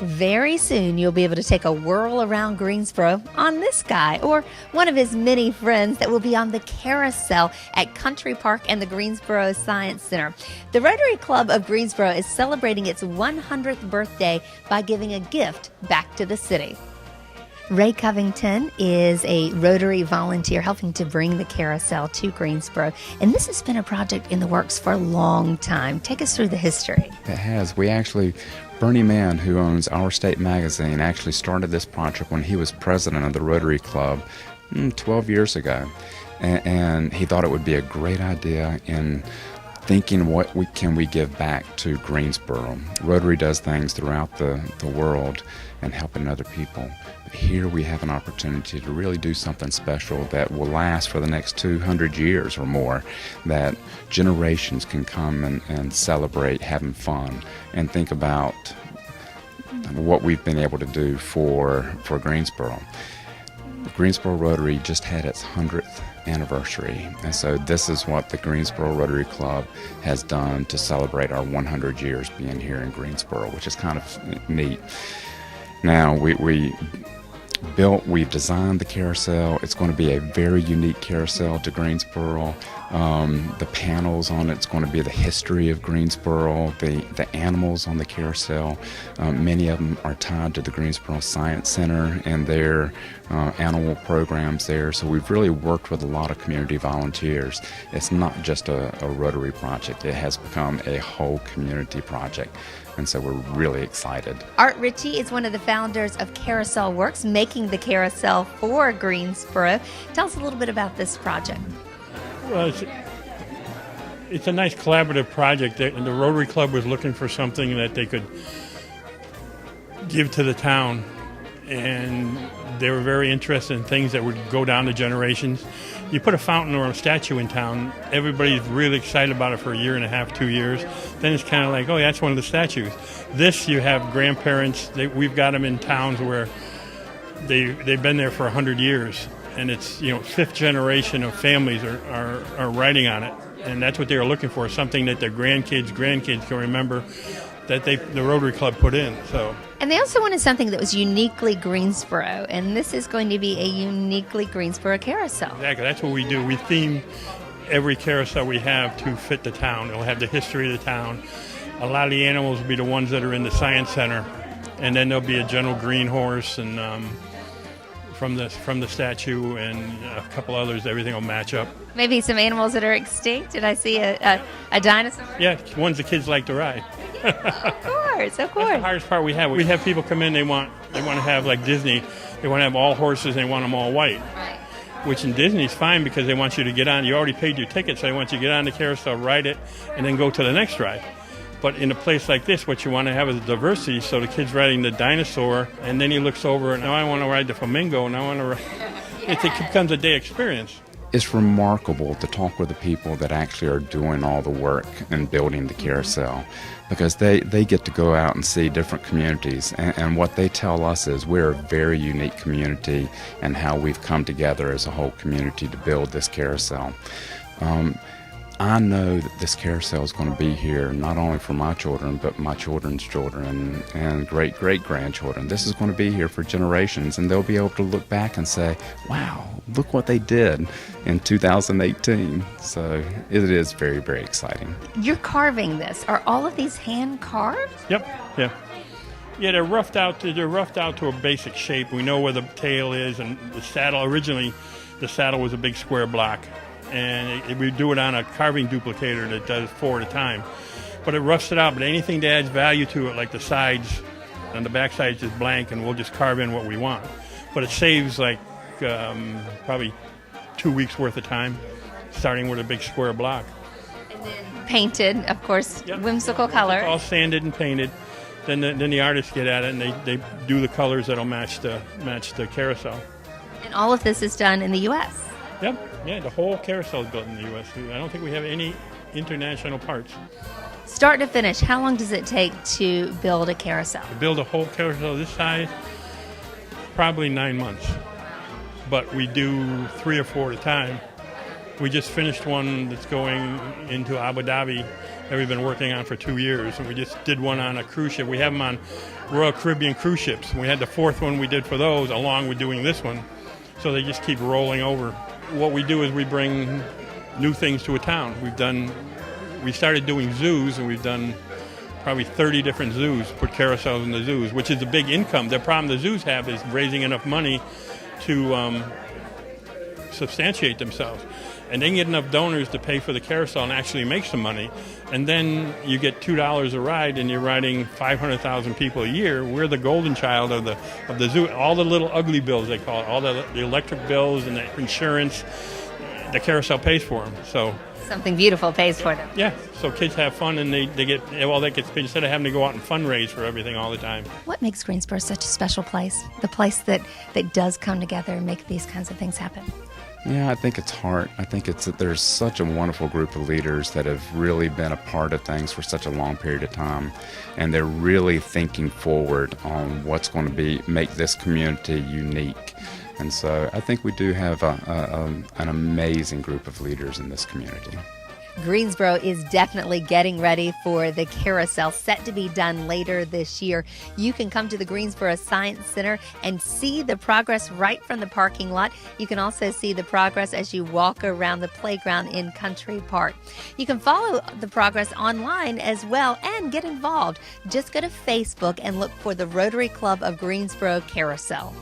Very soon, you'll be able to take a whirl around Greensboro on this guy or one of his many friends that will be on the Carousel at Country Park and the Greensboro Science Center. The Rotary Club of Greensboro is celebrating its 100th birthday by giving a gift back to the city. Ray Covington is a Rotary volunteer helping to bring the Carousel to Greensboro, and this has been a project in the works for a long time. Take us through the history. It has. Bernie Mann, who owns Our State magazine, actually started this project when he was president of the Rotary Club 12 years ago, and he thought it would be a great idea in thinking what can we give back to Greensboro. Rotary does things throughout the world and helping other people. But here we have an opportunity to really do something special that will last for the next 200 years or more, that generations can come and celebrate having fun and think about what we've been able to do for Greensboro. Greensboro Rotary just had its 100th anniversary, and so this is what the Greensboro Rotary Club has done to celebrate our 100 years being here in Greensboro, which is kind of neat. Now, we've designed the carousel. It's going to be a very unique carousel to Greensboro. The panels on it's going to be the history of Greensboro, the animals on the carousel. Many of them are tied to the Greensboro Science Center and their animal programs there. So we've really worked with a lot of community volunteers. It's not just a Rotary project. It has become a whole community project. And so we're really excited. Art Ritchie is one of the founders of Carousel Works, making the carousel for Greensboro. Tell us a little bit about this project. Well, it's a nice collaborative project, and the Rotary Club was looking for something that they could give to the town, and they were very interested in things that would go down the generations. You put a fountain or a statue in town, everybody's really excited about it for a year and a half, 2 years. Then it's kind of like, oh, yeah, that's one of the statues. This, you have grandparents. We've got them in towns where they've been there for 100 years, and it's, fifth generation of families are writing on it, and that's what they were looking for, something that their grandkids can remember that the Rotary Club put in. And they also wanted something that was uniquely Greensboro, and this is going to be a uniquely Greensboro carousel. Exactly, that's what we do. We theme every carousel we have to fit the town. It'll have the history of the town. A lot of the animals will be the ones that are in the Science Center, and then there'll be a gentle green horse, and from the statue and a couple others, everything will match up. Maybe some animals that are extinct. Did I see a dinosaur? Yeah, ones the kids like to ride. Of course. That's the hardest part we have. We have people come in, they want to have like Disney. They want to have all horses, and they want them all white. Right. Which in Disney's fine because they want you to get on. You already paid your ticket, so they want you to get on the carousel, ride it, and then go to the next ride. But in a place like this, what you want to have is diversity, so the kid's riding the dinosaur, and then he looks over, and now I want to ride the flamingo, and I want to ride. It becomes a day experience. It's remarkable to talk with the people that actually are doing all the work and building the carousel, because they get to go out and see different communities, and what they tell us is we're a very unique community and how we've come together as a whole community to build this carousel. I know that this carousel is going to be here not only for my children, but my children's children and great-great-grandchildren. This is going to be here for generations, and they'll be able to look back and say, wow, look what they did in 2018. So it is very, very exciting. You're carving this. Are all of these hand carved? Yep, yeah. Yeah, they're roughed out to a basic shape. We know where the tail is, and the saddle, originally the saddle was a big square block. And we do it on a carving duplicator that does 4 at a time. But it roughs it out. But anything that adds value to it, like the sides and the back side's just blank, and we'll just carve in what we want. But it saves like probably 2 weeks worth of time, starting with a big square block. And then painted, of course, yep. Whimsical color. It's all sanded and painted. Then the artists get at it, and they do the colors that'll match the carousel. And all of this is done in the U.S.? Yep. Yeah, the whole carousel is built in the U.S. I don't think we have any international parts. Start to finish, how long does it take to build a carousel? To build a whole carousel this size, probably 9 months. But we do 3 or 4 at a time. We just finished one that's going into Abu Dhabi that we've been working on for 2 years, and we just did one on a cruise ship. We have them on Royal Caribbean cruise ships. We had the 4th one we did for those, along with doing this one, so they just keep rolling over. What we do is we bring new things to a town. We started doing zoos, and we've done probably 30 different zoos, put carousels in the zoos, which is a big income. The problem the zoos have is raising enough money to substantiate themselves. And they can get enough donors to pay for the carousel and actually make some money. And then you get $2 a ride, and you're riding 500,000 people a year. We're the golden child of the zoo. All the little ugly bills, they call it, all the electric bills and the insurance, the carousel pays for them. So Something beautiful pays for them. yeah, so kids have fun, and they get paid instead of having to go out and fundraise for everything all the time. What makes Greensboro such a special place? The place that does come together and make these kinds of things happen. Yeah, I think it's heart. I think it's that there's such a wonderful group of leaders that have really been a part of things for such a long period of time, and they're really thinking forward on what's going to make this community unique. And so I think we do have an amazing group of leaders in this community. Greensboro is definitely getting ready for the carousel, set to be done later this year. You can come to the Greensboro Science Center and see the progress right from the parking lot. You can also see the progress as you walk around the playground in Country Park. You can follow the progress online as well and get involved. Just go to Facebook and look for the Rotary Club of Greensboro Carousel.